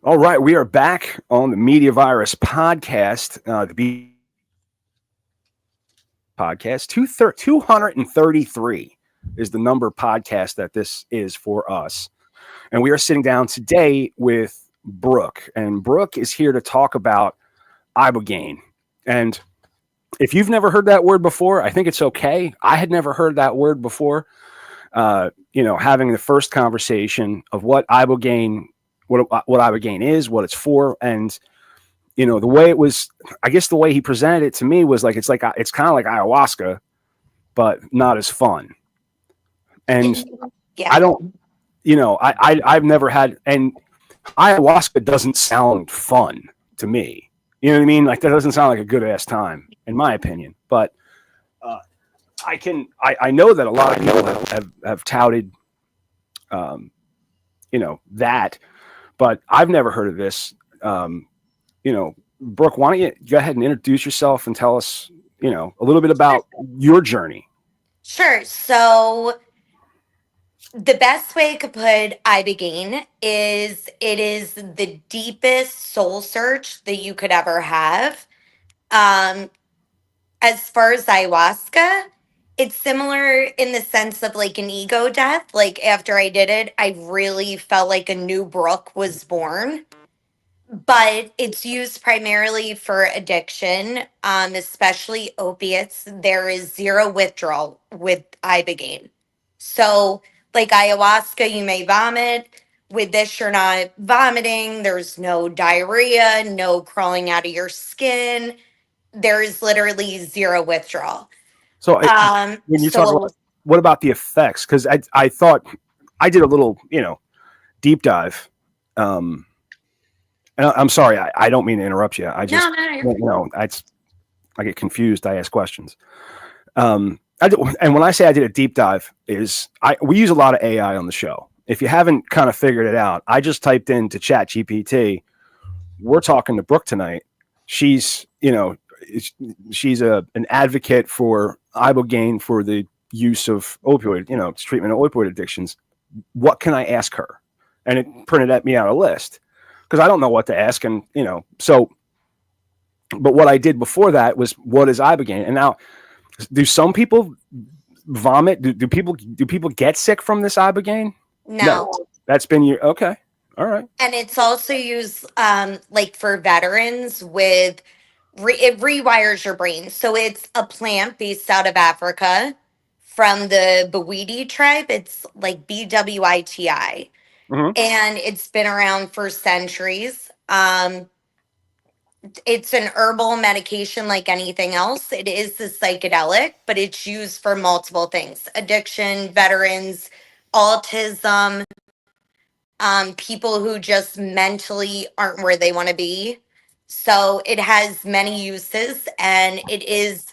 All right, we are back on the Media Virus podcast. The podcast 233 is the number podcast that this is for us, and we are sitting down today with Brooke, and Brooke is here to talk about Ibogaine. And if you've never heard that word before, I think it's okay. I had never heard that word before. Having the first conversation of what Ibogaine, what Ibogaine is, what it's for, and the way it was, I guess the way he presented it to me was like it's kind of like ayahuasca, but not as fun. And Yeah. I don't, I've never had, and ayahuasca doesn't sound fun to me. You know what I mean? Like that doesn't sound like a good ass time, in my opinion. But I know that a lot of people have touted, that, but I've never heard of this. Brooke, why don't you go ahead and introduce yourself and tell us, a little bit about your journey? Sure. So the best way I could put Ibogaine is it is the deepest soul search that you could ever have. Um, as far as ayahuasca, it's similar in the sense of like an ego death. Like after I did it, I really felt like a new Brooke was born. But it's used primarily for addiction, especially opiates. There is zero withdrawal with Ibogaine. So, like ayahuasca, you may vomit. With this, you're not vomiting. There's no diarrhea, no crawling out of your skin. There is literally zero withdrawal. So when you talk So about what about the effects? Because I thought I did a little, deep dive. And I'm sorry, I don't mean to interrupt you. I just, no, no, I get confused. I ask questions. And when I say I did a deep dive, we use a lot of AI on the show. If you haven't kind of figured it out, I just typed into Chat GPT. We're talking to Brooke tonight. She's an advocate for Ibogaine for the use of opioid, treatment of opioid addictions. What can I ask her? And it printed me out a list because I don't know what to ask, and so. But what I did before that was what is Ibogaine, and now do some people vomit? Do people get sick from this Ibogaine? no. That's been your okay. All right. And it's also used like for veterans with it rewires your brain. So it's a plant based out of Africa from the Bwiti tribe. It's like BWITI. Mm-hmm. And it's been around for centuries. It's an herbal medication like anything else. It is the psychedelic, but it's used for multiple things: addiction, veterans, autism, people who just mentally aren't where they want to be. So it has many uses, and it is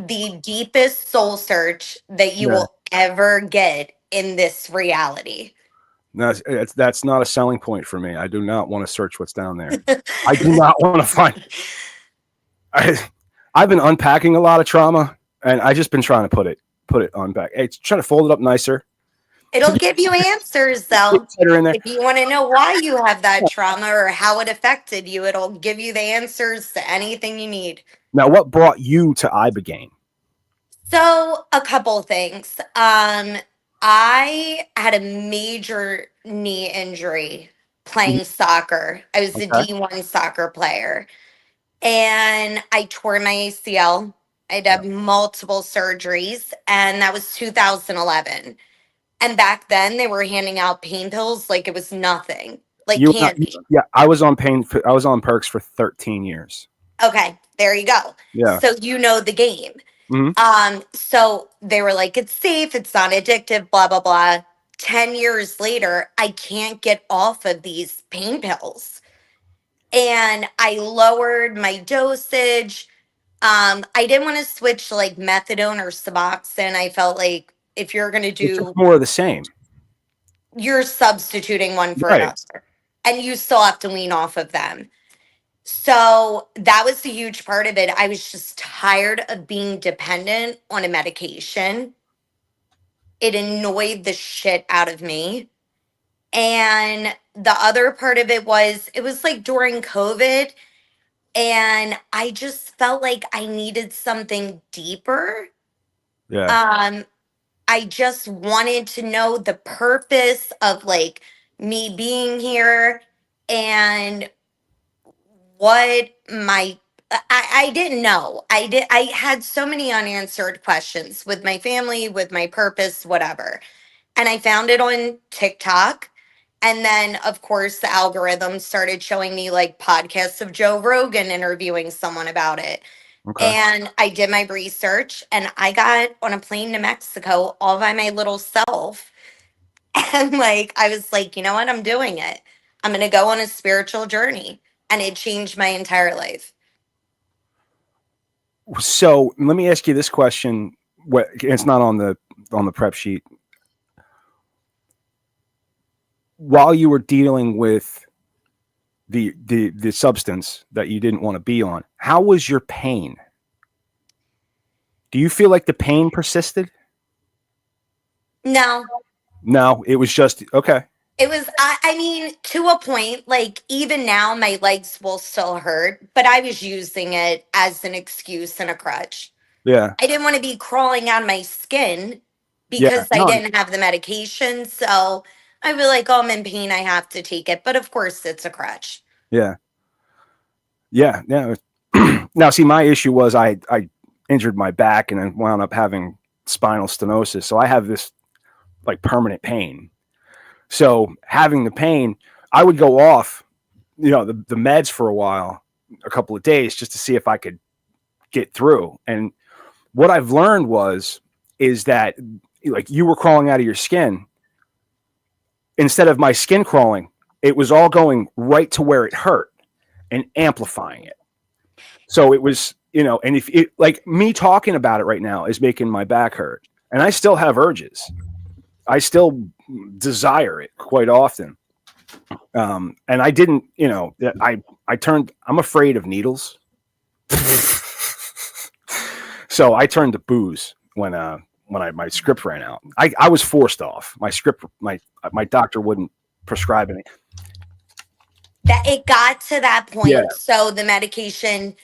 the deepest soul search that you Yeah. will ever get in this reality. No, that's not a selling point for me. I do not want to search what's down there. I do not want to find. I've been unpacking a lot of trauma, and I just been trying to put it on back. Hey, trying to fold it up nicer. It'll give you answers, though. Better in there. If you want to know why you have that trauma or how it affected you, it'll give you the answers to anything you need. Now, what brought you to Ibogaine? So, a couple things. I had a major knee injury playing soccer. I was a Okay. D1 soccer player, and I tore my ACL. I'd have multiple surgeries, and that was 2011. And back then, they were handing out pain pills like it was nothing, like You, candy. yeah, I was on I was on perks for 13 years. Okay, there you go. Yeah. So you know the game. So they were like, it's safe, it's not addictive, blah, blah, blah. 10 years later, I can't get off of these pain pills. And I lowered my dosage. I didn't want to switch to like methadone or Suboxone. I felt like if you're going to It's just do, more of the same. you're substituting one for Right. another. And you still have to wean off of them. So that was the huge part of it. I was just tired of being dependent on a medication. It annoyed the shit out of me. And the other part of it was like during COVID, and I just felt like I needed something deeper. Yeah. Um, I just wanted to know the purpose of like me being here and what my I didn't know. I had so many unanswered questions with my family, with my purpose, whatever. And I found it on TikTok. And then, of course, the algorithm started showing me like podcasts of Joe Rogan interviewing someone about it. Okay. And I did my research and I got on a plane to Mexico all by my little self. And like, I was like, you know what? I'm doing it. I'm going to go on a spiritual journey. And it changed my entire life. So let me ask you this question. What it's not on the prep sheet. While you were dealing with the substance that you didn't want to be on, how was your pain? Do you feel like the pain persisted? No, No, it was just okay. it was, I mean, to a point, like even now, my legs will still hurt, but I was using it as an excuse and a crutch. Yeah. I didn't want to be crawling on my skin Yeah. because I No. didn't have the medication. So I'd be like, oh, I'm in pain. I have to take it. But of course, it's a crutch. Yeah. Yeah. Yeah. Now, see, my issue was I injured my back and then wound up having spinal stenosis. So I have this like permanent pain. So having the pain, I would go off, the meds for a while, a couple of days, just to see if I could get through. And what I've learned is that like you were crawling out of your skin, instead of my skin crawling, it was all going right to where it hurt and amplifying it. So it was, and if it, like me talking about it right now is making my back hurt, and I still have urges. I still desire it quite often. And I didn't, I'm afraid of needles. So I turned to booze when my script ran out. I was forced off. My doctor wouldn't prescribe any. That it got to that Yeah. point. So the medication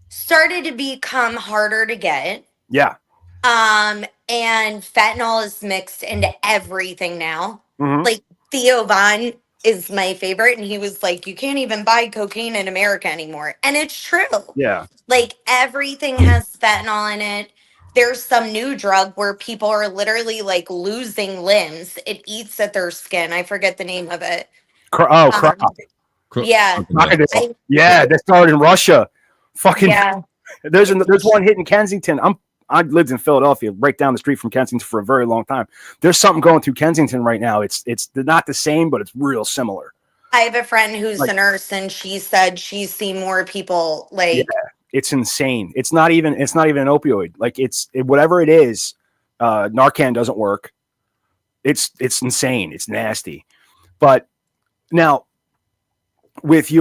started to become harder to get. Yeah. And fentanyl is mixed into everything now. Mm-hmm. Like Theo Von is my favorite, and he was like, you can't even buy cocaine in America anymore. And it's true. Yeah. Like everything has fentanyl in it. There's some new drug where people are literally like losing limbs. It eats at their skin. I forget the name of it. Croc. Yeah. Crocodile. Yeah, that started in Russia. Fucking. Yeah. There's one hit in Kensington. I lived in Philadelphia, right down the street from Kensington for a very long time. There's something going through Kensington right now. It's not the same, but it's real similar. I have a friend who's a nurse, and she said she's seen more people like. Yeah, it's insane. It's not even an opioid. Like whatever it is. Narcan doesn't work. It's insane. It's nasty. But now with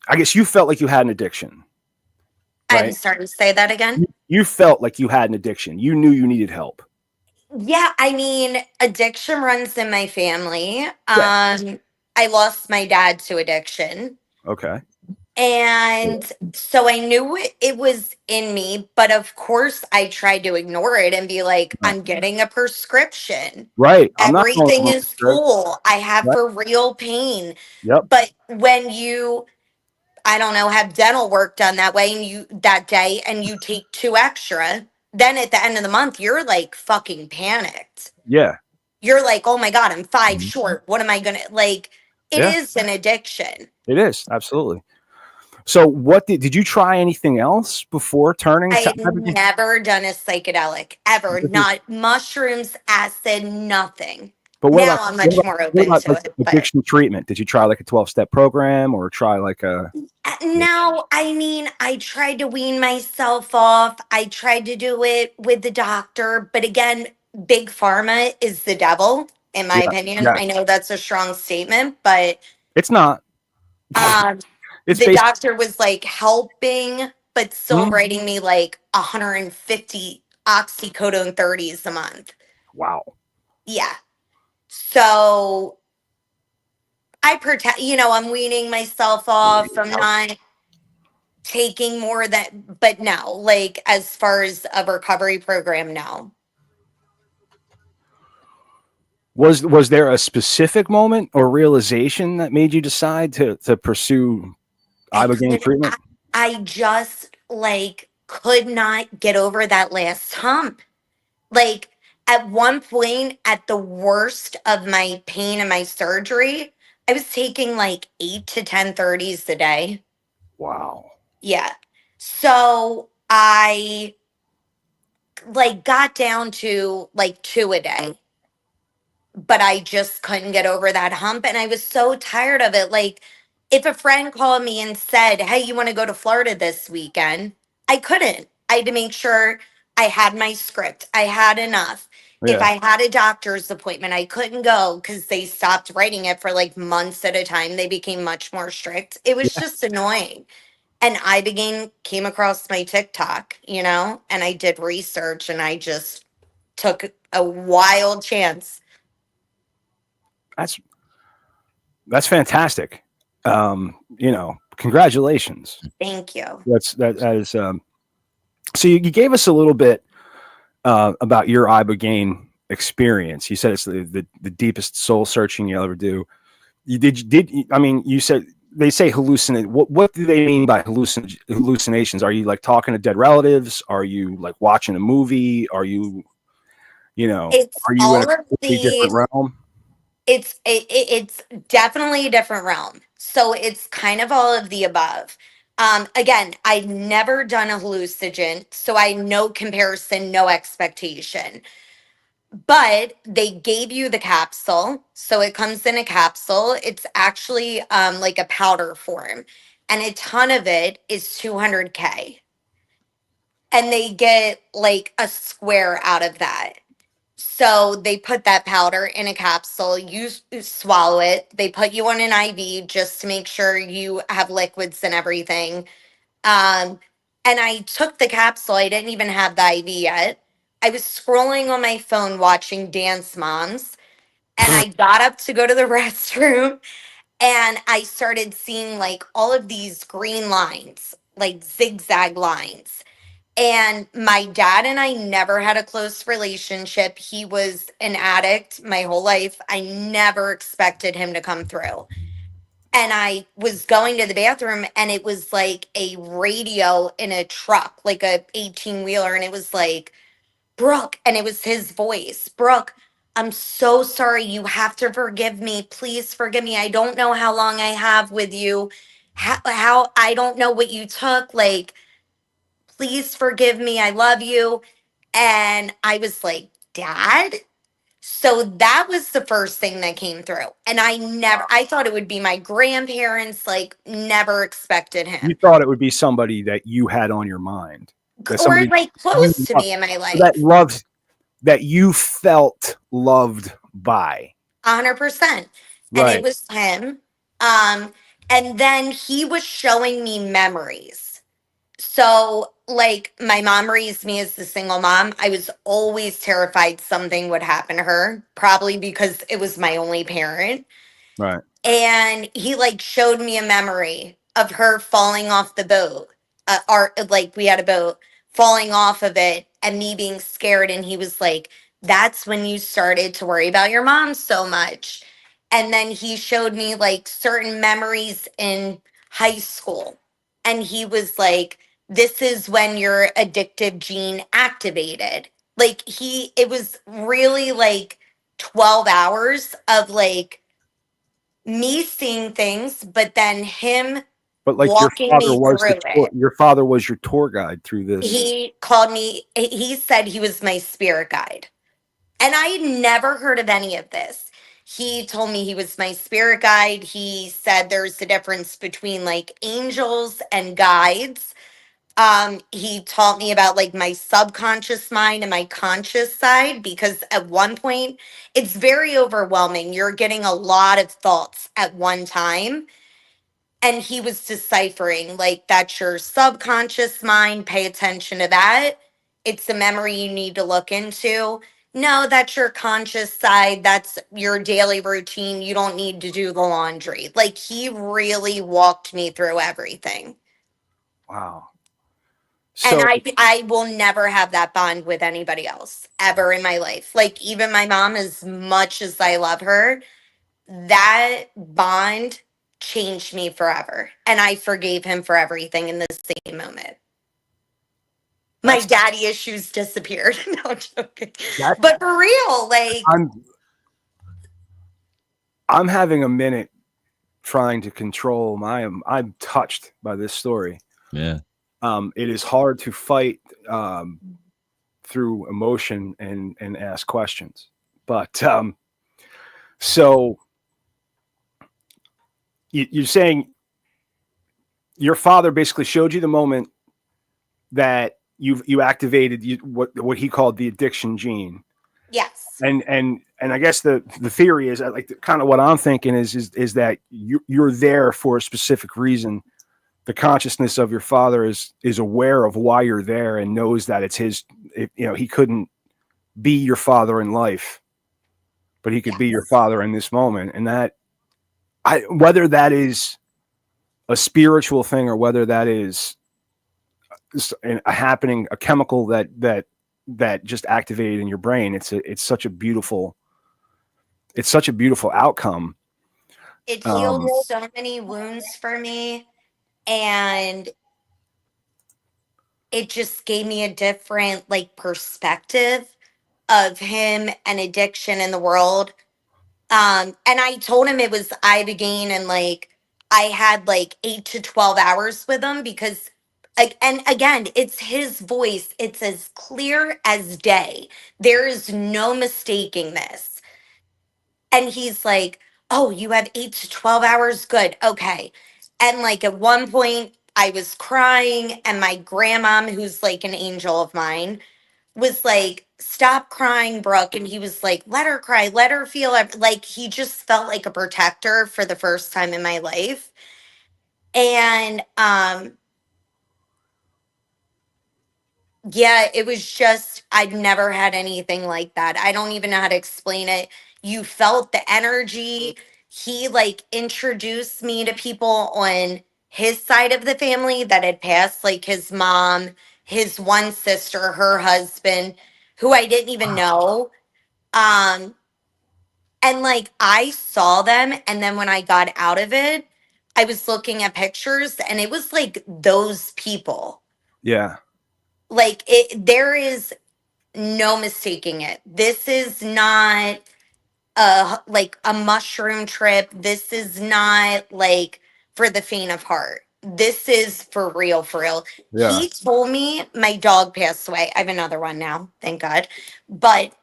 I guess you felt like you had an addiction. Right? I'm sorry to say that again. You felt like you had an addiction. You knew you needed help. Yeah, I mean, addiction runs in my family. I lost my dad to addiction. Okay. And so I knew it was in me, but of course I tried to ignore it and be like, I'm getting a prescription. Right. Everything is cool. I have for real pain. Yep. But when you, I don't know, have dental work done that way that day and you take 2 extra, then at the end of the month, you're like fucking panicked. Yeah. You're like, oh my God, I'm 5 short. What am I going to like? It is an addiction. It is. Absolutely. So what did you try anything else before turning to I've never done a psychedelic ever. Not mushrooms, acid, nothing. But now I'm much more open to it. Addiction treatment. Did you try like a 12-step program or try like a No, I mean, I tried to wean myself off. I tried to do it with the doctor, but again, big pharma is the devil, in my opinion. Yes. I know that's a strong statement, but it's not. The doctor was like helping, but still writing me like 150 oxycodone 30s a month. Wow. Yeah. So I protect, I'm weaning myself off. I'm not taking more than, but no, like as far as a recovery program, no. Was there a specific moment or realization that made you decide to pursue I Ibogaine could, treatment? I just like could not get over that last hump. Like at one point, at the worst of my pain and my surgery, I was taking like 8 to 10 30s a day. Wow. Yeah. So I like got down to like two a day, but I just couldn't get over that hump. And I was so tired of it. Like, if a friend called me and said, "Hey, you want to go to Florida this weekend?" I couldn't. I had to make sure I had my script, I had enough. If Yeah. I had a doctor's appointment, I couldn't go because they stopped writing it for like months at a time. They became much more strict. It was Yeah. just annoying. And I began came across my TikTok, and I did research and I just took a wild chance. That's that's fantastic. Congratulations. Thank you. That is so you gave us a little bit about your Ibogaine experience. You said it's the deepest soul searching you'll ever do. I mean, you said they say hallucinate. What do they mean by hallucinations? Are you like talking to dead relatives? Are you like watching a movie? It's Are you in a all of completely the different realm? it's definitely a different realm. So it's kind of all of the above. Again, I've never done a hallucinogen, so I no comparison, no expectation. But they gave you the capsule, so it comes in a capsule. It's actually like a powder form, and a ton of it is 200K, and they get like a square out of that. So they put that powder in a capsule. You swallow it. They put you on an IV just to make sure you have liquids and everything. Um, and I took the capsule. I didn't even have the IV yet. I was scrolling on my phone watching Dance Moms, and I got up to go to the restroom, and I started seeing like all of these green lines, like zigzag lines. And my dad and I never had a close relationship. He was an addict my whole life. I never expected him to come through. And I was going to the bathroom and it was like a radio in a truck, like a 18 wheeler. And it was like, "Brooke," and it was his voice. "Brooke, I'm so sorry. You have to forgive me. Please forgive me. I don't know how long I have with you. How I don't know what you took. Like, please forgive me. I love you." And I was like, "Dad?" So that was the first thing that came through. And I thought it would be my grandparents, like, never expected You him. thought it would be somebody that you had on your mind, that Or somebody like you close to loved, me in my that life. loved, that you felt loved by. 100%. And it Right. was him. Um, and then he was showing me memories. So, like, my mom raised me as the single mom. I was always terrified something would happen to her, probably because it was my only parent. Right. And he like showed me a memory of her falling off the boat. Or like we had a boat falling off of it and me being scared. And he was like, "That's when you started to worry about your mom so much." And then he showed me like certain memories in high school. And he was like, "This is when your addictive gene activated." Like it was really like 12 hours of like me seeing things, but then him But like walking me through it. your father was your tour guide through this. He called me, he said he was my spirit guide. And I had never heard of any of this. He told me he was my spirit guide. He said there's a difference between like angels and guides. He taught me about like my subconscious mind and my conscious side because at one point it's very overwhelming. You're getting a lot of thoughts at one time. And he was deciphering like that's your subconscious mind. Pay attention to that. It's a memory you need to look into. No, that's your conscious side. That's your daily routine. You don't need to do the laundry. Like, he really walked me through everything. Wow. And So I will never have that bond with anybody else ever in my life. Like, even my mom, as much as I love her, that bond changed me forever. And I forgave him for everything in the same moment. My that's daddy issues disappeared. No, I'm joking. that But for real, like, I'm I'm having a minute trying to control my I'm touched by this story. Yeah. It is hard to fight um, through emotion and ask questions. But so you're saying your father basically showed you the moment that you activated what he called the addiction gene, yes, and I guess the theory is like kind of what I'm thinking is that you're there for a specific reason. The consciousness of your father is aware of why you're there and knows that it's his. He couldn't be your father in life, but he could be your yes. father in this moment, and that whether that is a spiritual thing or whether that is a happening, a chemical that just activated in your brain. It's such a beautiful outcome. It healed Um, so many wounds for me. And it just gave me a different, like, perspective of him and addiction in the world. And I told him it was Ibogaine, and like, I had like 8 to 12 hours with him because, like, and again, it's his voice. It's as clear as day. There is no mistaking this. And he's like, "Oh, you have 8 to 12 hours? Good. Okay." And like, at one point, I was crying, and my grandmom, who's like an angel of mine, was like, "Stop crying, Brooke." And he was like, "Let her cry, let her feel it." Like, he just felt like a protector for the first time in my life. And yeah, it was just, I've never had anything like that. I don't even know how to explain it. You felt the energy. He like introduced me to people on his side of the family that had passed, like his mom, his one sister, her husband, who I didn't even know. Um, and like, I saw them, and then when I got out of it, I was looking at pictures, and it was like those people. yeah, Like, there is no mistaking it. This is not like a mushroom trip. This is not like for the faint of heart. This is for real, for real. yeah. He told me my dog passed away. I have another one now, thank God. But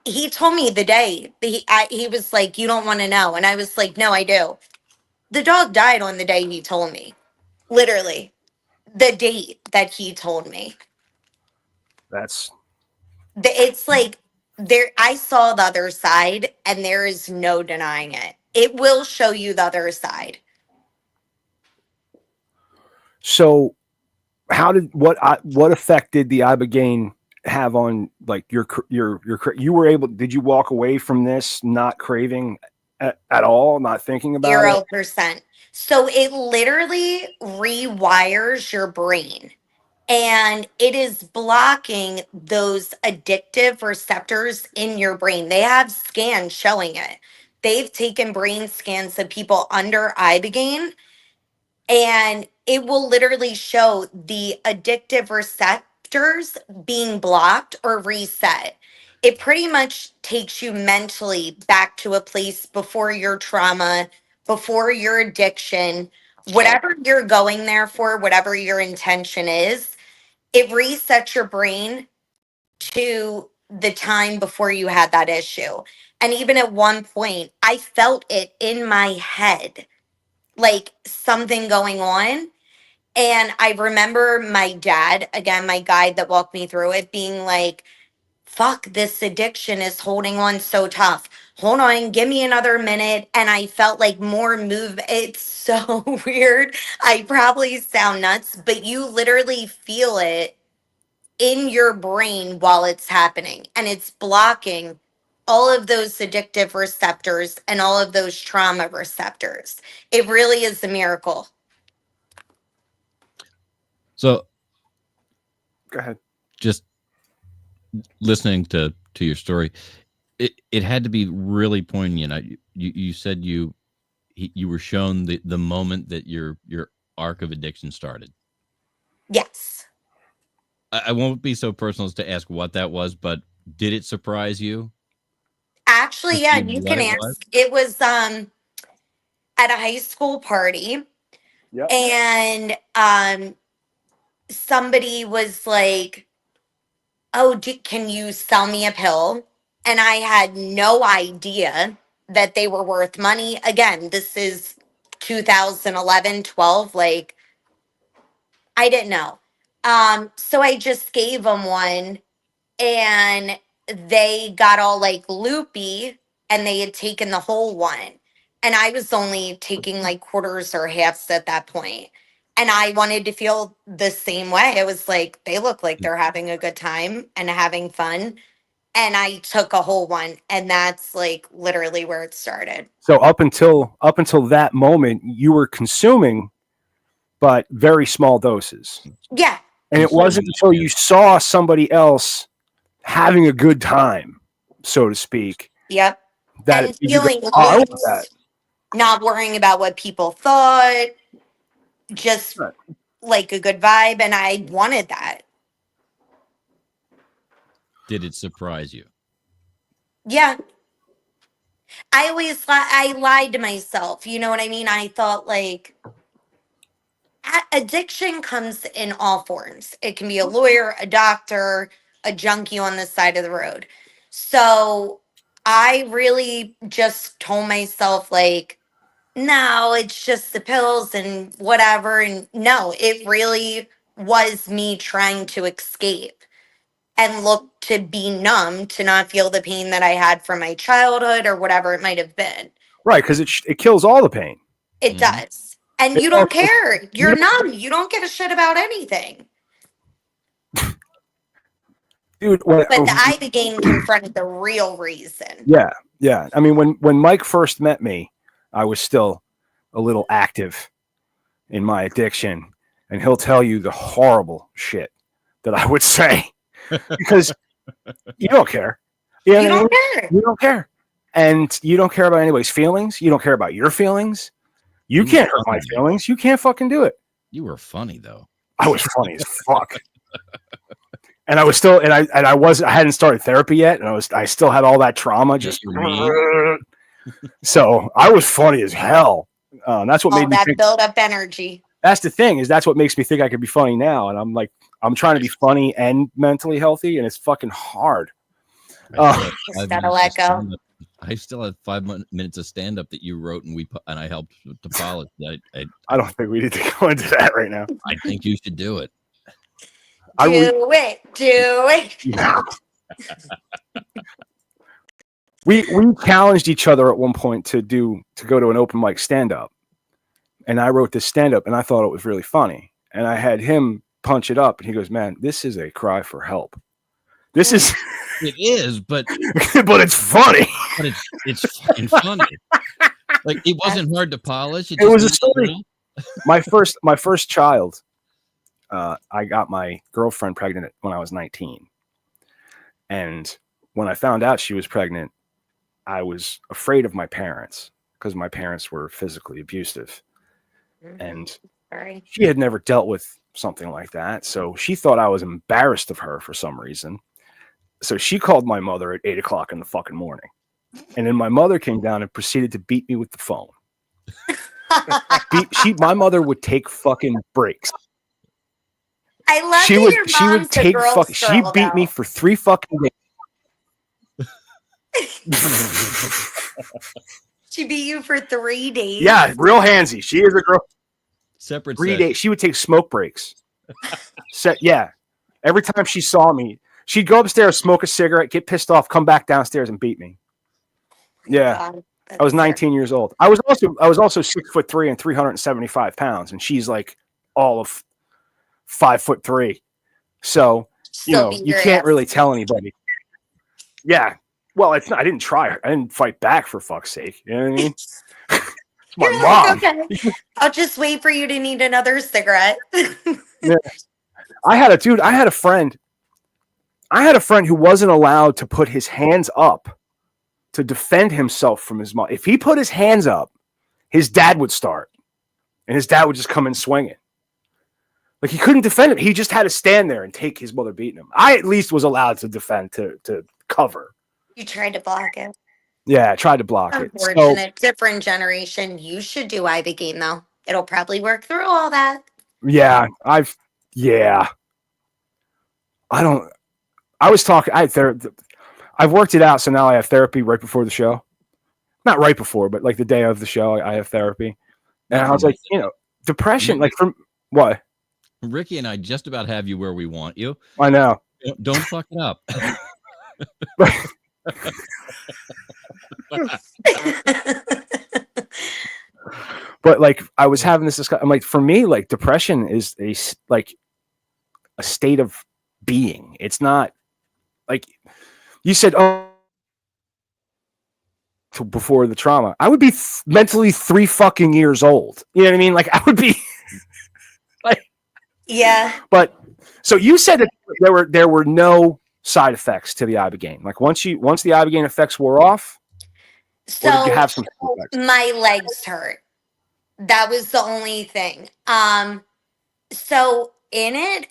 he told me the day he was like, "You don't want to know," and I was like, "No, I do." The dog died on the day he told me. Literally, the date that he told me. That's It's like, there, I saw the other side, and there is no denying it. It will show you the other side. so. How did what effect did the ibogaine have on like you were able? Did you walk away from this not craving at all, not thinking about it? 0%. So it literally rewires your brain, and it is blocking those addictive receptors in your brain. They have scans showing it. They've taken brain scans of people under Ibogaine, and it will literally show the addictive receptors being blocked or reset. It pretty much takes you mentally back to a place before your trauma, before your addiction, whatever you're going there for, whatever your intention is. It resets your brain to the time before you had that issue. And even at one point, I felt it in my head, like something going on. And I remember my dad, again, my guide that walked me through it, being like, "Fuck, this addiction is holding on so tough. Hold on, give me another minute." And I felt like more move. It's so weird. I probably sound nuts, but you literally feel it in your brain while it's happening, and it's blocking all of those addictive receptors and all of those trauma receptors. It really is a miracle. So Go ahead. just listening to your story, it had to be really poignant. You said you were shown the moment that your arc of addiction started. Yes. I won't be so personal as to ask what that was, but did it surprise you? Actually, yeah, you What can it was? ask. It was at a high school party, Yep. and somebody was like, "Oh, can you sell me a pill?" And I had no idea that they were worth money. Again, this is 2011, 12. Like, I didn't know. So I just gave them one, and they got all like loopy, and they had taken the whole one. And I was only taking like quarters or halves at that point. And I wanted to feel the same way. It was like, they look like they're having a good time and having fun. And I took a whole one. And that's like literally where it started. So up until that moment, you were consuming, but very small doses. Yeah. And it wasn't until you saw somebody else having a good time, so to speak, Yep. that And you go, feeling oh, I want that. loose, not worrying about what people thought, just Right. like a good vibe. And I wanted that. Did it surprise you? Yeah. I always I lied to myself. You know what I mean? I thought like addiction comes in all forms. It can be a lawyer, a doctor, a junkie on the side of the road. So I really just told myself like, no, it's just the pills and whatever. And no, it really was me trying to escape and look to be numb, to not feel the pain that I had from my childhood or whatever it might have been. Right, because it kills all the pain. It does. And you don't care. You're numb. You don't give a shit about anything. Dude, But the Ibogaine confronted the real reason. Yeah. I mean, when Mike first met me, I was still a little active in my addiction, and he'll tell you the horrible shit that I would say because you don't care. You don't care. You don't care. And you don't care about anybody's feelings. You don't care about your feelings. You can't hurt my feelings. You can't fucking do it. You were funny though. I was funny as fuck. And I was still, I hadn't started therapy yet, and I still had all that trauma. Just so I was funny as hell. That's what made me think, build up energy. That's the thing, is that's what makes me think I could be funny now. And I'm like, I'm trying to be funny and mentally healthy, and it's fucking hard. Just gotta let go. I still have 5 minutes of stand up that you wrote, and I helped to polish. I don't think we need to go into that right now. I think you should do it. Do it. No. We challenged each other at one point to go to an open mic stand up, and I wrote this stand up, and I thought it was really funny, and I had him punch it up, and he goes, "Man, this is a cry for help. This is." It is, but but it's funny. But it's fucking funny. Like, it wasn't hard to polish. It was a story. My first child. I got my girlfriend pregnant when I was 19, and when I found out she was pregnant, I was afraid of my parents because my parents were physically abusive, and she had never dealt with something like that, so she thought I was embarrassed of her for some reason. So she called my mother at 8 o'clock in the fucking morning. And then my mother came down and proceeded to beat me with the phone. My mother would take fucking breaks. I love she would take fucking. She beat me for 3 fucking days. She beat you for 3 days. Yeah, real handsy. She is a girl. Separate 3 days. She would take smoke breaks. Yeah. Every time she saw me, she'd go upstairs, smoke a cigarette, get pissed off, come back downstairs and beat me. Yeah. I was 19 years old. I was also 6'3" and 375 pounds, and she's like all of 5'3". So So be you your can't really ass. tell anybody. Yeah. Well, it's not. I didn't try. I didn't fight back, for fuck's sake. You know what I mean? It's my You're like, mom. okay, I'll just wait for you to need another cigarette. Yeah. I had a friend. I had a friend who wasn't allowed to put his hands up to defend himself from his mom. If he put his hands up, his dad would start, and his dad would just come in swinging. Like, he couldn't defend him. He just had to stand there and take his mother beating him. I at least was allowed to defend, to cover. You tried to block it. Yeah, I tried to block it. So, Unfortunate, different generation. You should do Ibogaine though. It'll probably work through all that. yeah, I was talking. I've worked it out, so now I have therapy right before the show. Not right before, but like the day of the show, I have therapy. And I was like, depression, like, from what? Ricky and I just about have you where we want you. I know. Don't fuck it up. But like, I was having this discussion. I'm like, for me, like, depression is a state of being. It's not like you said. Oh, before the trauma, I would be mentally 3 fucking years old. You know what I mean? Like, I would be like, Yeah. But so you said that there were no side effects to the Ibogaine. Like, once the Ibogaine effects wore off, or did you have some effects? My legs hurt. That was the only thing. So in it,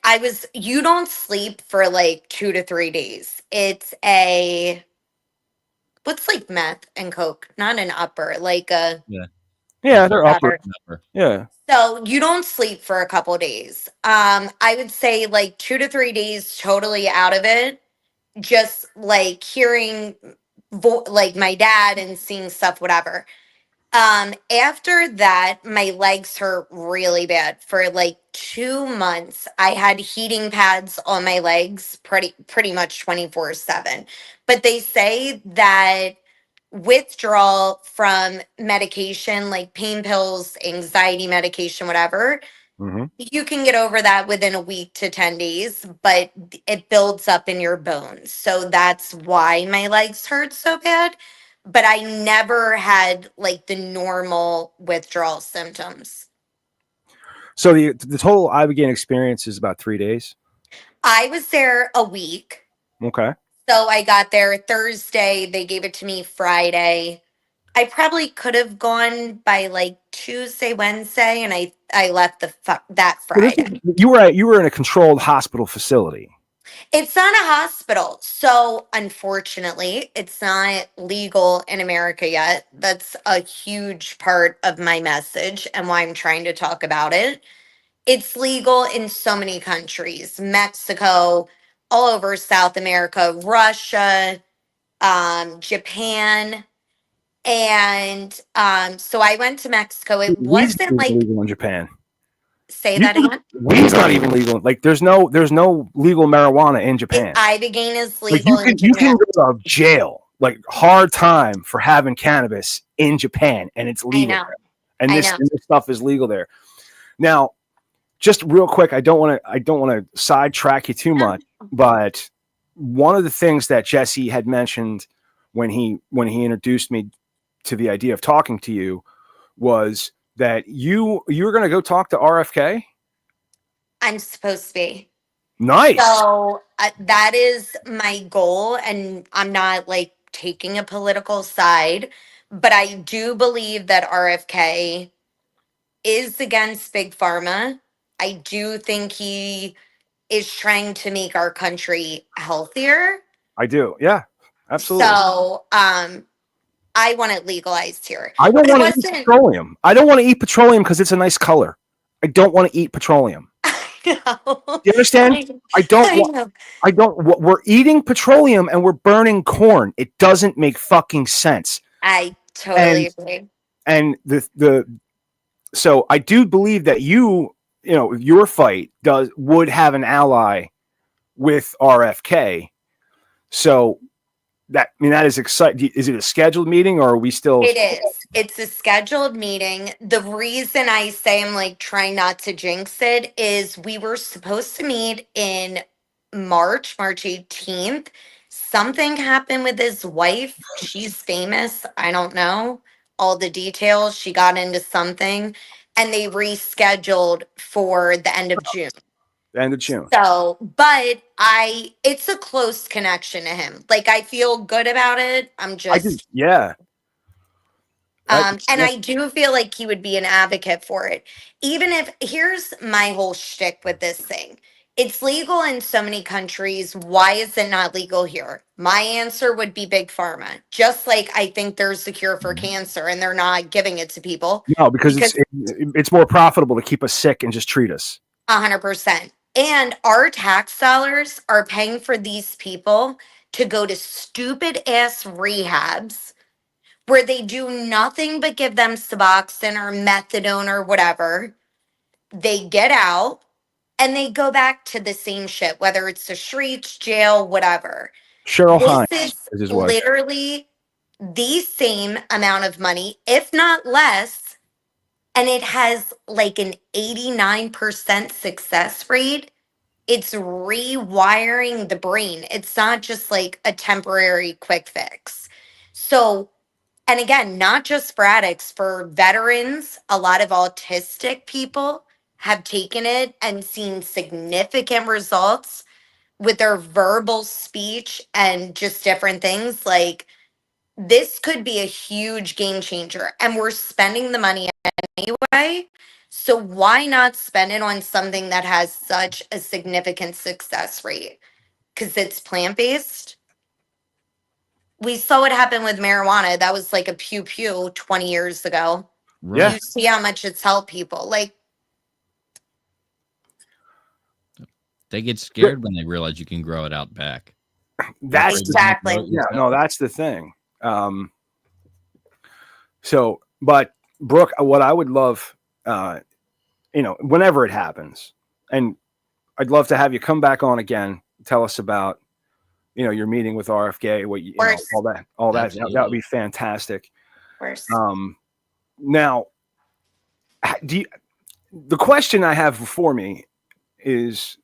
you don't sleep for like 2 to 3 days. It's what's like meth and coke, not an upper, like a yeah, they're upper. Yeah. So you don't sleep for a couple days. I would say like 2 to 3 days totally out of it. Just like hearing like my dad and seeing stuff, whatever. After that, my legs hurt really bad for like 2 months. I had heating pads on my legs pretty much 24/7. But they say that withdrawal from medication like pain pills, anxiety medication, whatever, you can get over that within a week to 10 days, but it builds up in your bones. So that's why my legs hurt so bad. But I never had like the normal withdrawal symptoms. So the total Ibogaine experience is about 3 days. I was there a week. Okay. So I got there Thursday. They gave it to me Friday. I probably could have gone by like Tuesday, Wednesday, and I left that Friday. You were in a controlled hospital facility. It's not a hospital. So unfortunately, it's not legal in America yet. That's a huge part of my message and why I'm trying to talk about it. It's legal in so many countries, Mexico, all over South America, Russia, Japan. And so I went to Mexico. It wasn't like legal in Japan. Say that again. Weed's not even legal. Like, there's no legal marijuana in Japan. Ibogaine is legal. Like, you can go to jail, like, hard time for having cannabis in Japan, and it's legal. And this stuff is legal there. Now, just real quick, I don't want to sidetrack you too much, but one of the things that Jesse had mentioned when he introduced me to the idea of talking to you was that you were going to go talk to RFK. I'm supposed to be. Nice. So that is my goal, and I'm not like taking a political side, but I do believe that RFK is against big pharma. I do think he is trying to make our country healthier. I do. Yeah, absolutely. So, I want it legalized here. I don't want to eat petroleum. I don't want to eat petroleum because it's a nice color. I don't want to eat petroleum. No. You understand? I don't. We're eating petroleum and we're burning corn. It doesn't make fucking sense. I totally agree. And so I do believe that your fight would have an ally with RFK. So that is exciting. Is it a scheduled meeting, or are we still? It is. It's a scheduled meeting. The reason I say I'm like trying not to jinx it is we were supposed to meet in March 18th. Something happened with his wife. She's famous. I don't know all the details. She got into something and they rescheduled for the end of June. End of June. So, but it's a close connection to him. Like, I feel good about it. I'm just, I do. Yeah. and I do feel like he would be an advocate for it. Even if, here's my whole shtick with this thing. It's legal in so many countries. Why is it not legal here? My answer would be big pharma. Just like I think there's a cure for cancer and they're not giving it to people. No, because it's more profitable to keep us sick and just treat us. 100%. And our tax dollars are paying for these people to go to stupid ass rehabs where they do nothing but give them Suboxone or methadone or whatever. They get out and they go back to the same shit, whether it's the streets, jail, whatever. Cheryl Hines This is his is wife. literally the same amount of money, if not less, and it has like an 89% success rate. It's rewiring the brain. It's not just like a temporary quick fix. So, and again, not just for addicts, for veterans, a lot of autistic people have taken it and seen significant results with their verbal speech and just different things. Like, this could be a huge game changer, and we're spending the money anyway. So why not spend it on something that has such a significant success rate? Because it's plant-based. We saw what happened with marijuana. That was like a pew pew 20 years ago. Yeah. You see how much it's helped people. Like, They get scared when they realize you can grow it out back. That's exactly. yeah, no, that's the thing. So, but Brooke, what I would love, whenever it happens, and I'd love to have you come back on again, tell us about, your meeting with RFK, what all that, that would be fantastic. Now, the question I have before me is,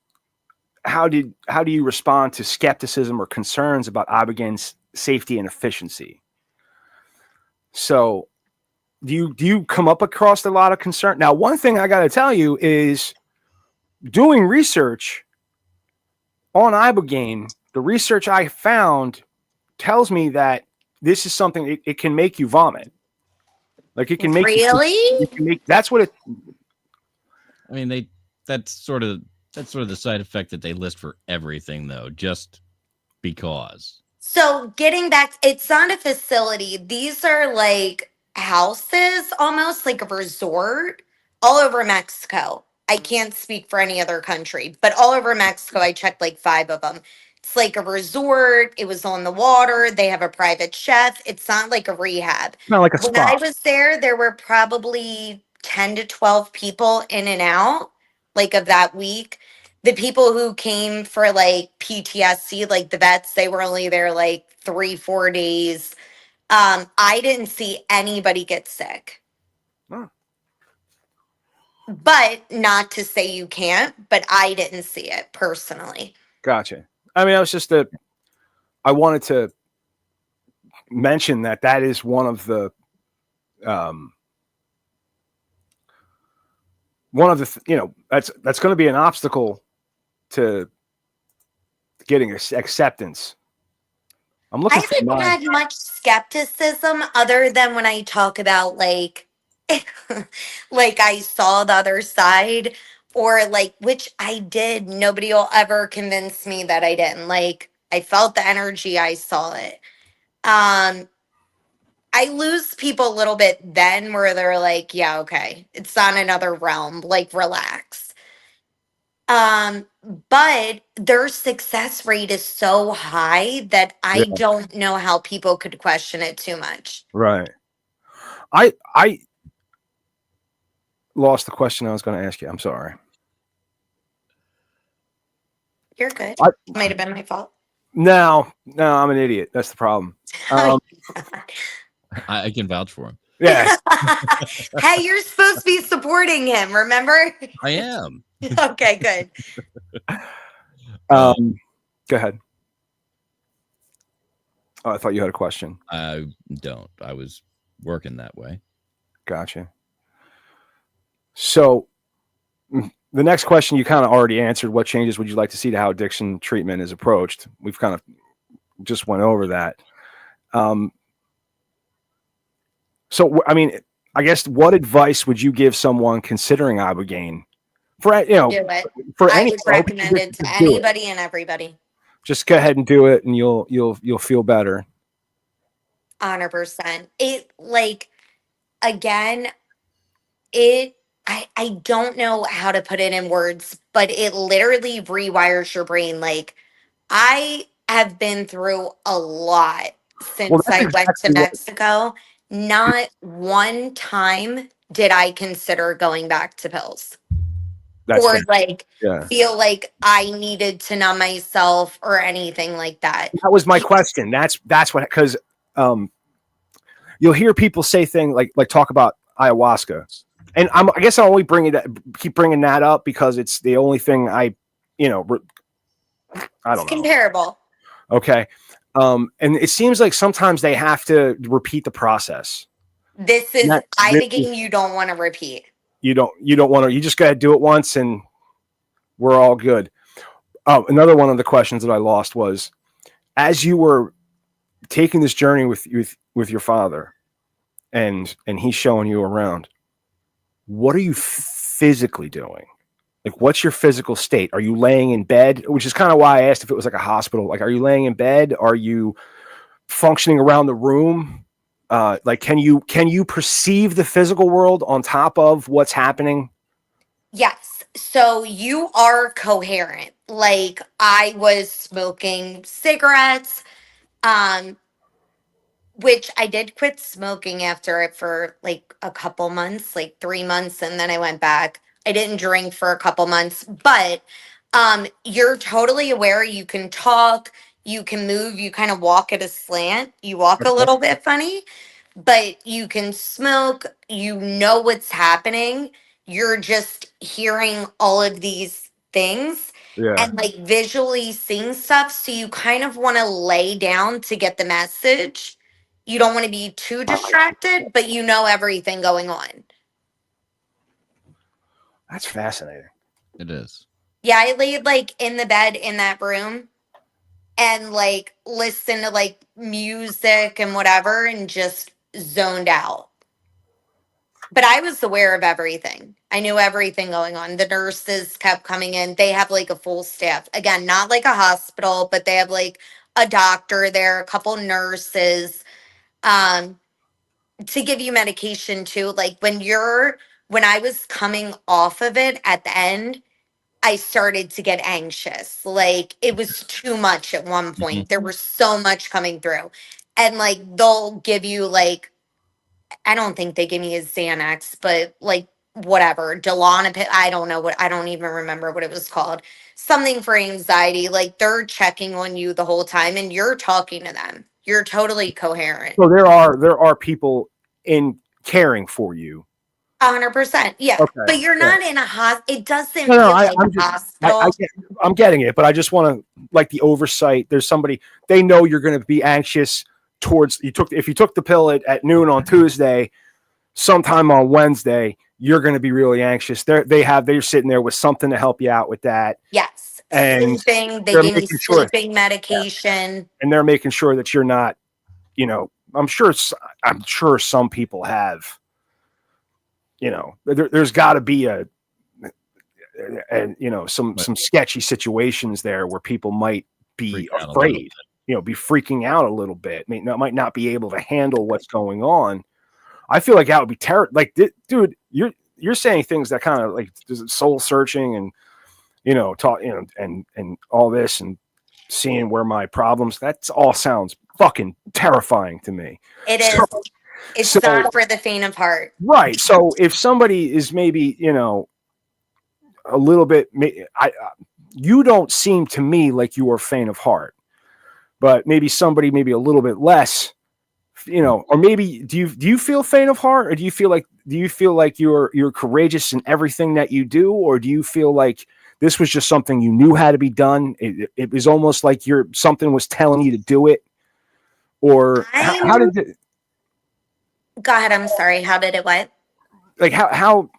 how do you respond to skepticism or concerns about Ibogaine's safety and efficiency? So, do you come up across a lot of concern? Now, one thing I got to tell you is, doing research on Ibogaine, the research I found tells me that this is something it can make you vomit. Like, it can make that's what it. I mean, that's sort of the side effect that they list for everything, though, just because. So getting back, it's not a facility. These are like houses, almost like a resort all over Mexico. I can't speak for any other country, but all over Mexico, I checked like 5 of them. It's like a resort. It was on the water. They have a private chef. It's not like a rehab. Not like a When spa. I was there were probably 10 to 12 people in and out, like, of that week. The people who came for like PTSD, like the vets, they were only there like 3-4 days. I didn't see anybody get sick. Oh. But not to say you can't, but I didn't see it personally. Gotcha. I mean, I wanted to mention that is one of the that's going to be an obstacle to getting acceptance. I'm looking. I haven't had much skepticism other than when I talk about like I saw the other side, or like, which I did. Nobody will ever convince me that I didn't. Like, I felt the energy, I saw it. I lose people a little bit then where they're like, yeah, okay, it's on another realm, like, relax. But their success rate is so high that I don't know how people could question it too much. Right. I lost the question I was going to ask you. I'm sorry. You're good. Might have been my fault. No, I'm an idiot. That's the problem. I can vouch for him. Yeah. Hey, you're supposed to be supporting him, remember? I am. Okay, good. Go ahead. Oh, I thought you had a question. I don't. I was working that way. Gotcha. So the next question you kind of already answered. What changes would you like to see to how addiction treatment is approached? We've kind of just went over that. So, I mean, I guess what advice would you give someone considering Ibogaine? For Do it. for I any, would recommend it to anybody and everybody. Just go ahead and do it, and you'll feel better. 100%. It like again, I don't know how to put it in words, but it literally rewires your brain. Like I have been through a lot since I went to Mexico. Not one time did I consider going back to pills. Or like feel like I needed to numb myself or anything like that. That was my question. That's what, because you'll hear people say things like talk about ayahuasca, and I guess I'll only keep bringing that up because it's the only thing I don't know. Comparable. Okay. And it seems like sometimes they have to repeat the process. This is Ibogaine you don't want to repeat. You don't want to, you just got to do it once and we're all good. Oh, another one of the questions that I lost was, as you were taking this journey with your father and he's showing you around, what are you physically doing? Like, what's your physical state? Are you laying in bed? Which is kind of why I asked if it was like a hospital. Like, are you laying in bed? Are you functioning around the room? Like, can you perceive the physical world on top of what's happening? Yes. So you are coherent. Like I was smoking cigarettes, which I did quit smoking after it for like a couple months, like 3 months, and then I went back. I didn't drink for a couple months, but you're totally aware. You can talk, you can move, you kind of walk at a slant. You walk a little bit funny, but you can smoke, you know what's happening. You're just hearing all of these things and like visually seeing stuff. So you kind of want to lay down to get the message. You don't want to be too distracted, but you know everything going on. That's fascinating. It is. Yeah, I laid like in the bed in that room and like listened to like music and whatever and just zoned out. But I was aware of everything. I knew everything going on. The nurses kept coming in. They have like a full staff. Again, not like a hospital, but they have like a doctor there, a couple nurses, to give you medication too. Like when I was coming off of it at the end, I started to get anxious. Like it was too much at one point. There was so much coming through. And like they'll give you like, I don't think they give me a Xanax, but like whatever, Dilanopid, I don't even remember what it was called. Something for anxiety. Like they're checking on you the whole time and you're talking to them. You're totally coherent. So there are people in caring for you. 100%. Yeah. Okay. But you're not in a hospital. It doesn't feel like a hospital. I'm getting it, but I just want to, like, the oversight. There's somebody, they know you're going to be anxious if you took the pill at noon on Tuesday, sometime on Wednesday, you're going to be really anxious. They're sitting there with something to help you out with that. Yes. And sleeping, they give me sleeping medication. Yeah. And they're making sure that you're not, I'm sure some people have, there's got to be some sketchy situations there where people might be afraid, be freaking out a little bit. Might not be able to handle what's going on. I feel like that would be terrible. Like, dude, you're saying things that kind of like soul searching and, and all this and seeing where my problems, that's all sounds fucking terrifying to me. It is. It's not for the faint of heart. Right. So if somebody is maybe, a little bit, you don't seem to me like you are faint of heart, but maybe somebody maybe a little bit less, or maybe do you feel faint of heart, or do you feel like you're courageous in everything that you do, or do you feel like this was just something you knew had to be done? It was almost like something was telling you to do it, or how did it? Go ahead. I'm sorry. How did it what? Like how?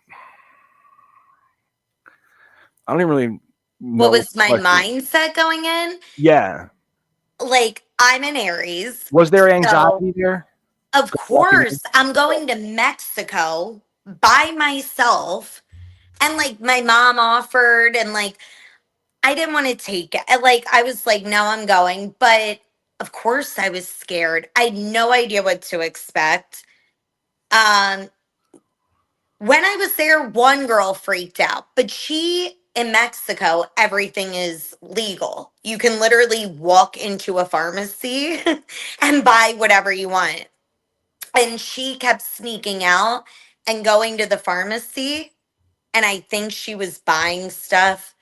I don't even really know. What was my mindset going in? Yeah. Like, I'm an Aries. Was there anxiety there? Of course, I'm going to Mexico by myself. And like my mom offered, and like I didn't want to take it. Like I was like, no, I'm going. But of course I was scared. I had no idea what to expect. Um, when I was there, one girl freaked out, but in Mexico, everything is legal. You can literally walk into a pharmacy and buy whatever you want. And she kept sneaking out and going to the pharmacy. And I think she was buying stuff,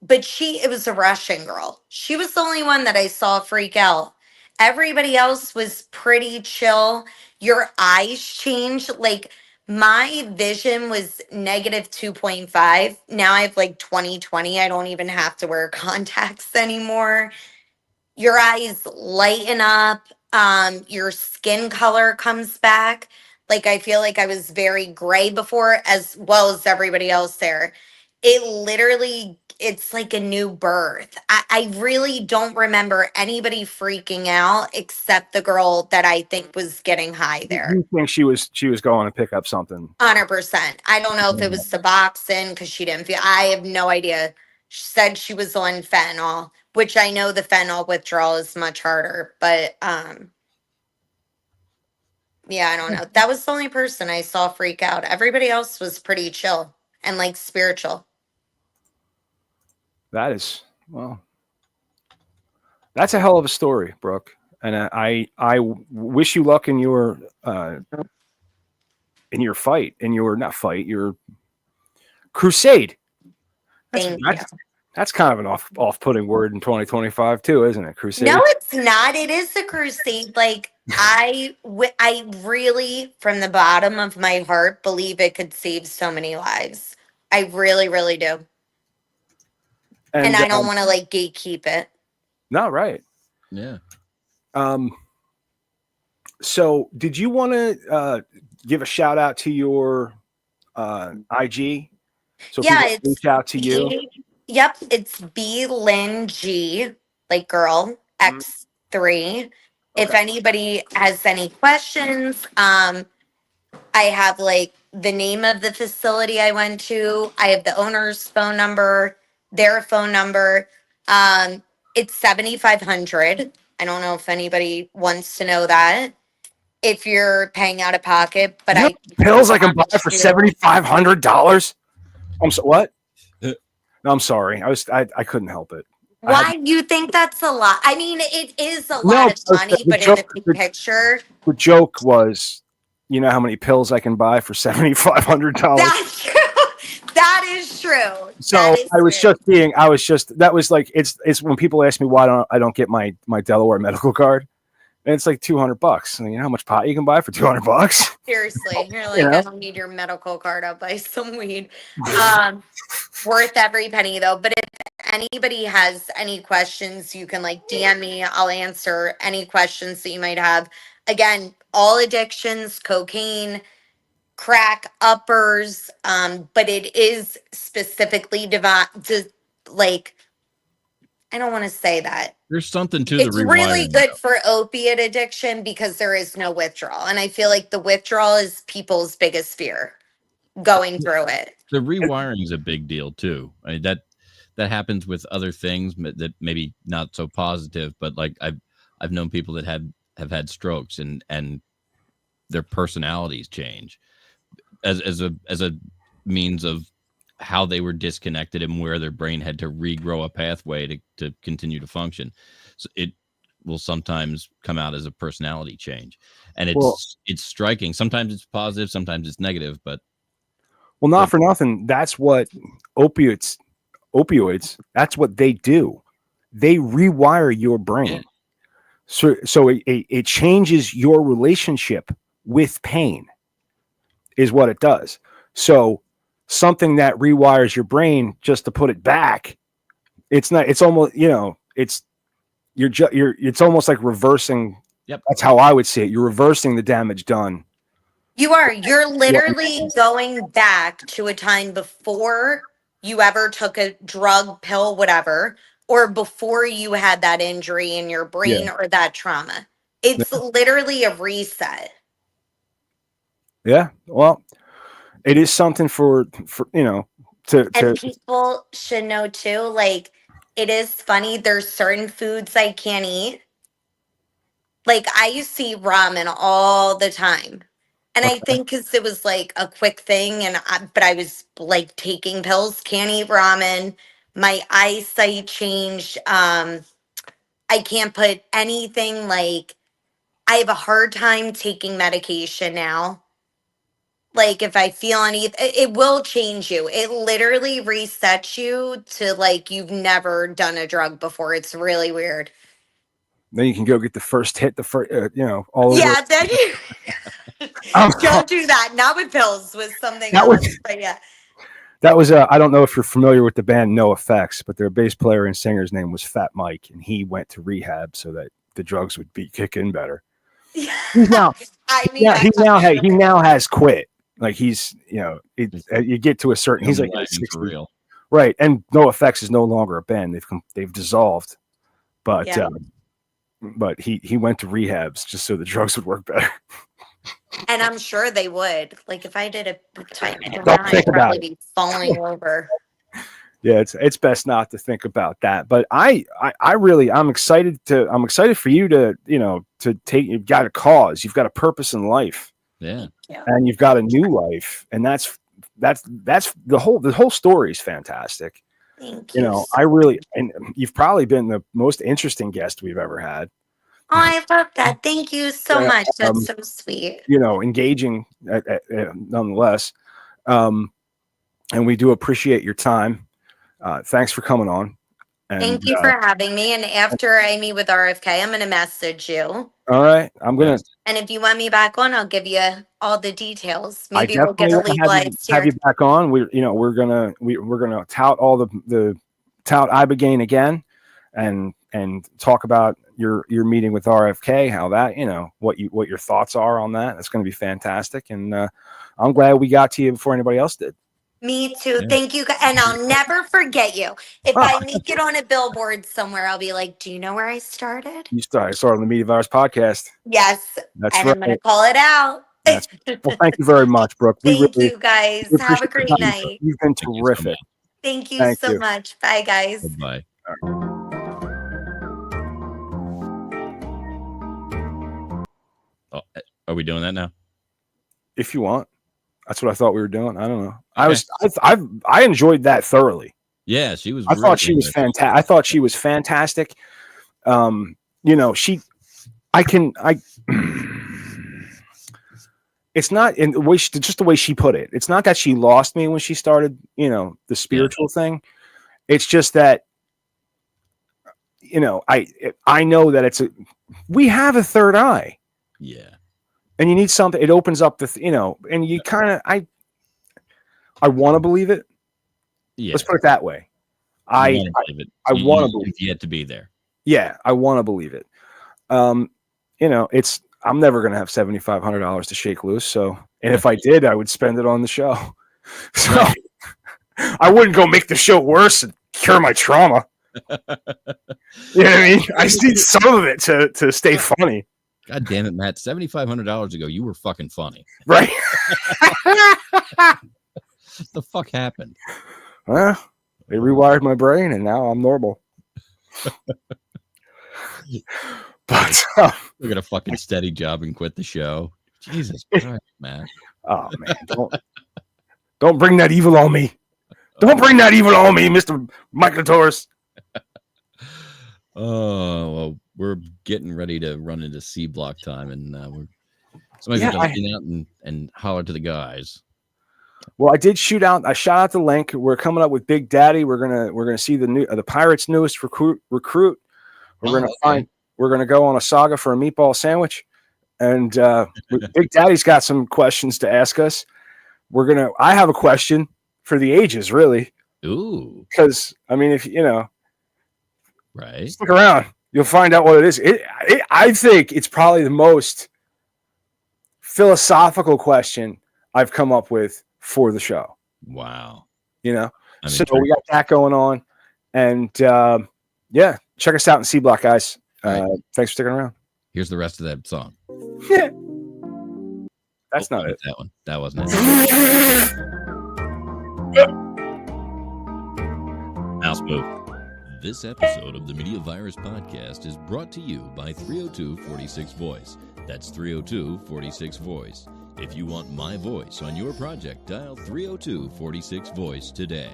but it was a Russian girl. She was the only one that I saw freak out. Everybody else was pretty chill. Your eyes changed. Like my vision was negative 2.5. Now I have like 20/20. I don't even have to wear contacts anymore. Your eyes lighten up. Your skin color comes back. Like I feel like I was very gray before, as well as everybody else there. It's like a new birth. I really don't remember anybody freaking out except the girl that I think was getting high there. You think she was going to pick up something? 100%. I don't know if it was Suboxone because she didn't feel. I have no idea. She said she was on fentanyl, which I know the fentanyl withdrawal is much harder. But yeah, I don't know. That was the only person I saw freak out. Everybody else was pretty chill and like spiritual. That is, well, that's a hell of a story, Brooke. And I wish you luck in your fight, your crusade. Thank you. That's kind of an off-putting word in 2025 too, isn't it? Crusade. No, it's not. It is a crusade. Like I really, from the bottom of my heart, believe it could save so many lives. I really, really do. And I don't want to like gatekeep it. No, right. Yeah. So did you want to give a shout out to your IG? So yeah, it's reach out to you. Yep, it's B Lynn G, like girl, X3. Okay. If anybody has any questions, I have like the name of the facility I went to. I have the owner's phone number, their phone number. It's 7,500. I don't know if anybody wants to know that. If you're paying out of pocket, but pills I can buy for $7,500. What? No, I'm sorry. I couldn't help it. Why do you think that's a lot? I mean, it is a lot of money, but in the big picture. The joke was, you know how many pills I can buy for $7,500? That's true. That is true. So that was like, it's when people ask me why I don't get my Delaware medical card. And it's like $200. And you know how much pot you can buy for $200? Seriously, you're like, I don't need your medical card. I'll buy some weed. Worth every penny, though. But if anybody has any questions, you can like DM me. I'll answer any questions that you might have. Again, all addictions, cocaine, crack, uppers. But it is specifically like. I don't want to say that. There's something to it's really good for opiate addiction because there is no withdrawal. And I feel like the withdrawal is people's biggest fear going through it. The rewiring is a big deal too. I mean, that happens with other things that maybe not so positive, but like I've known people that have had strokes and their personalities change as a means of how they were disconnected and where their brain had to regrow a pathway to continue to function. So it will sometimes come out as a personality change, and it's striking. Sometimes it's positive, sometimes it's negative, but not for nothing. That's what opioids, that's what they do. They rewire your brain. So it changes your relationship with pain is what it does. So something that rewires your brain just to put it back. It's not. It's almost it's it's almost like reversing. Yep. That's how I would see it. You're reversing the damage done. You're literally going back to a time before you ever took a drug, pill, whatever, or before you had that injury in your brain or that trauma. It's literally a reset. Yeah. Well, it is something for And people should know too, like, it is funny. There's certain foods I can't eat. Like, I used to eat ramen all the time. And I think because it was like a quick thing, but I was like taking pills, can't eat ramen. My eyesight changed. I can't put anything like, I have a hard time taking medication now. Like, if I feel it will change you. It literally resets you to like you've never done a drug before. It's really weird. Then you can go get the first hit, all over. Yeah, then you don't do that. Not with pills, with something else. But yeah. That was I don't know if you're familiar with the band No Effects, but their bass player and singer's name was Fat Mike, and he went to rehab so that the drugs would kick in better. Yeah. He now has quit. Like he's you get to a certain he's like for real. Right, and No Effects is no longer a band. They've dissolved, but but he went to rehabs just so the drugs would work better. And I'm sure they would. Like if I did a type, I'd probably be falling over. Yeah, it's best not to think about that. But I'm excited for you to you've got a cause, you've got a purpose in life. Yeah. And you've got a new life, and that's the whole story is fantastic. Thank you. And you've probably been the most interesting guest we've ever had. Oh, I love that. Thank you so much. That's so sweet. Engaging nonetheless. And we do appreciate your time. Thanks for coming on. And, thank you for having me. And after I meet with RFK, I'm going to message you. All right. I'm going to. And if you want me back on, I'll give you all the details. Maybe we'll get a legalized here. Have you back on. We're gonna tout tout Ibogaine again, and talk about your meeting with RFK, how that what your thoughts are on that. That's going to be fantastic, and I'm glad we got to you before anybody else did. Me too. Yeah. Thank you. And I'll never forget you. If I make it on a billboard somewhere, I'll be like, do you know where I started? I started on the Media Virus podcast. Yes. That's and right. I'm going to call it out. Well, thank you very much, Brooke. Thank you, guys. Have a great night. You've been terrific. Thank you so much. Bye, guys. Bye. Oh, are we doing that now? If you want. That's what I thought we were doing. I don't know. Okay. I enjoyed that thoroughly. Yeah, she was. I thought she was fantastic. I thought she was fantastic. It's not in the way just the way she put it. It's not that she lost me when she started, the spiritual thing. It's just that, I know that we have a third eye. Yeah. And you need something. It opens up and you kind of, I want to believe it. Yeah. Let's put it that way. I want to believe it. You have to be there. Yeah, I want to believe it. I'm never going to have $7,500 to shake loose. So, and if I did, I would spend it on the show. So I wouldn't go make the show worse and cure my trauma. You know what I mean? I just need some of it to stay funny. God damn it, Matt. $7,500 ago, you were fucking funny. Right. What the fuck happened? Well, they rewired my brain and now I'm normal. But we're gonna fucking steady job and quit the show. Jesus Christ, man. Oh man, don't bring that evil on me. Don't bring that evil on me, Mr. Microtaurus. Oh well, we're getting ready to run into C block time, and somebody's gonna get out and holler to the guys. Well, I shot out the link. We're coming up with Big Daddy. We're gonna see the Pirates' newest recruit. We're gonna go on a saga for a meatball sandwich, and Big Daddy's got some questions to ask us. I have a question. for the ages, really. Ooh. Because, I mean, if Right. stick around, you'll find out what it is. I think it's probably the most philosophical question I've come up with for the show. Wow. So intrigued. we got that going on. And yeah, check us out in C Block, guys. Right. Thanks for sticking around. Here's the rest of that song. That's not it. That one. That wasn't it. Mouse move. This episode of the Media Virus Podcast is brought to you by 302-46 Voice. That's 302-46 Voice. If you want my voice on your project, dial 302-46 Voice today.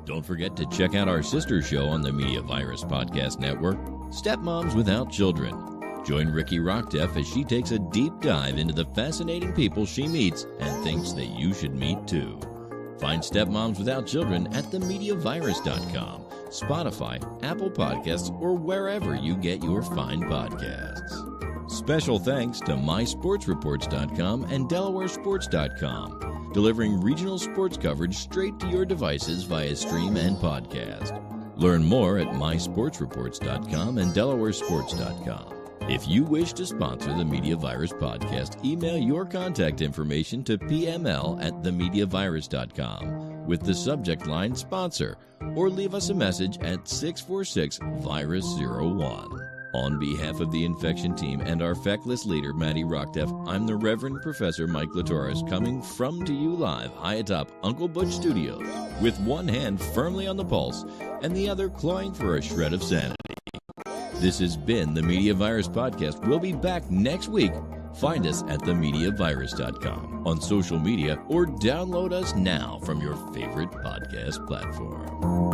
Don't forget to check out our sister show on the Media Virus Podcast Network, Stepmoms Without Children. Join Ricky Rockdeff as she takes a deep dive into the fascinating people she meets and thinks that you should meet too. Find Stepmoms Without Children at themediavirus.com, Spotify, Apple Podcasts, or wherever you get your fine podcasts. Special thanks to mysportsreports.com and delawaresports.com, delivering regional sports coverage straight to your devices via stream and podcast. Learn more at mysportsreports.com and delawaresports.com. If you wish to sponsor the Media Virus Podcast, email your contact information to pml@themediavirus.com with the subject line sponsor, or leave us a message at 646-VIRUS01. On behalf of the infection team and our feckless leader, Maddie Rockdeff, I'm the Reverend Professor Mike Latoris, coming from to you live high atop Uncle Butch Studios, with one hand firmly on the pulse and the other clawing for a shred of sanity. This has been the Media Virus Podcast. We'll be back next week. Find us at themediavirus.com, on social media, or download us now from your favorite podcast platform.